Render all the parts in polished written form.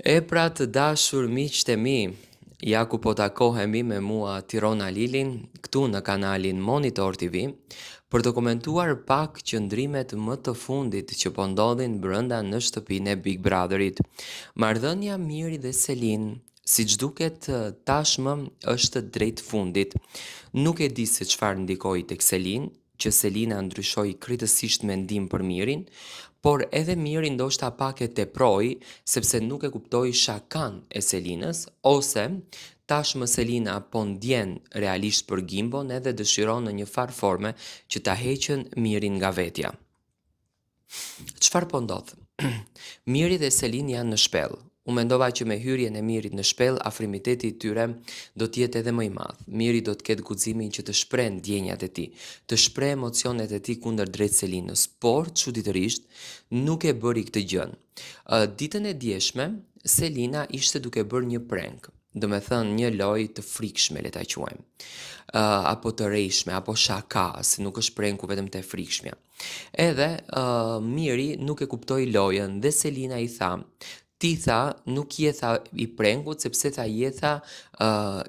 E pra të dashur miqtë e mi, ja ku po takohemi me mua Tirona Lilin, këtu në kanalin Monitor TV, për të komentuar pak qëndrimet më të fundit që po ndodhin brenda në shtëpinë e Big Brotherit. Marrëdhënia Miri dhe Selin, siç duket tashmë është drejt fundit. Nuk e di se çfarë ndikoi tek Selin, që Selina ndryshoi krejtësisht mendim për Mirin, por edhe Miri ndoshta pak e teproi sepse nuk e kuptoi shakan e Selinës, ose tashmë Selina po ndjen realisht për Gimbon edhe dëshiron në një farë forme që ta heqën Mirin nga vetja. Çfarë po ndodh? Miri dhe Selin janë në shpellë. Unë mendova që me hyrjen e Mirit në shpellë, afrimiteti i tyre do të jetë edhe më i madh. Miri do të ketë guximin që të shpreh ndjenjat e tij, të shpreh emocionet e tij kundër drejt Selinës, por çuditërisht nuk e bëri këtë gjën. Ditën e dieshme, Selina ishte duke bërë një prank, do me thënë një lojë të frikshme, le ta quajmë, apo të rejshme, apo shaka, se nuk është pranku vetëm të frikshmja. Edhe Miri nuk e kuptoi lojën dhe Selina i tha: "Ti tha nuk je tha i prenkut sepse tha je tha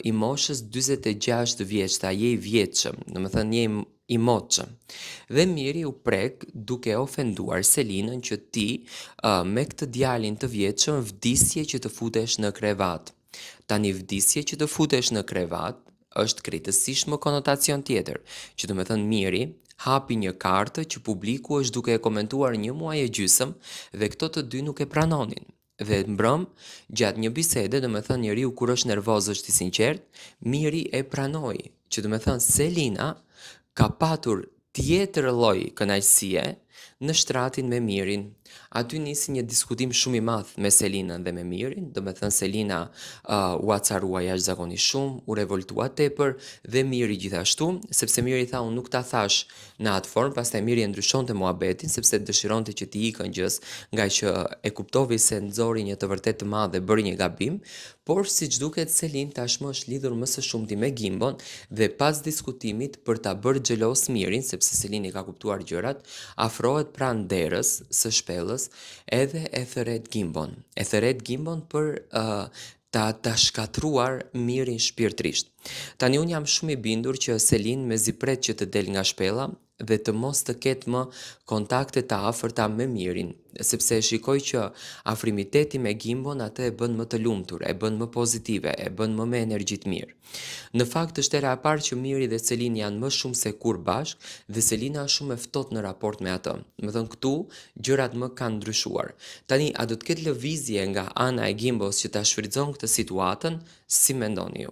i moshës 46 vjeç, tha je i vjetshëm, domethënë je i moçëm." Dhe Miri u prek duke ofenduar Selinën që ti me këtë djalin të vjetshëm vdisje që të futesh në krevat. Tani vdisje që të futesh në krevat është krejtësisht më konotacion tjetër, që do me thënë Miri hapi një kartë që publiku është duke e komentuar një muaj e gjysëm dhe këto të dy nuk e pranonin. Dhe mbrëm, gjatë një bisede, do me thënë njeriu kur është nervoz është i sinqert, Miri e pranoi, që do me thënë Selina ka patur tjetër lloj kënaqësie në shtratin me Mirin. Aty nisi një diskutim shumë i madh me Selinën dhe me Mirin, do me thënë Selina u acarua jashtëzakonisht shumë, u revoltua tepër dhe Miri gjithashtu, sepse Miri tha unë nuk ta thash në atë formë, pastaj Miri e ndryshonte muhabetin sepse dëshironte që t'i ikën gjës, nga që e kuptovi se nxori një të vërtet të madh dhe bëri një gabim, por siç duket Selin tashmë është lidhur më së shumti me Gimbon dhe pas diskutimit për ta bërë xhelos Mirin, sepse Selini ka kuptuar gjërat, afrohet pranë derës së shpellës edhe e thëret Gimbon. E thëret Gimbon për ta shkatruar Mirin shpirtërisht. Tani unë jam shumë i bindur që Selin mezi pret që të del nga shpella dhe të mos të ketë më kontakte të afërta me Mirin, sepse e shikoj që afrimiteti me Gimbon atë e bën më të lumtur, e bën më pozitive, e bën më me energji të mirë. Në fakt është era e parë që Miri dhe Selin janë më shumë se kur bashk dhe Selina është shumë e ftohtë në raport me atë. Do thënë këtu gjërat më kanë ndryshuar. Tani a do të ketë lëvizje nga ana e Gimbos që ta shfrytëzon këtë situatën, si mendoni ju?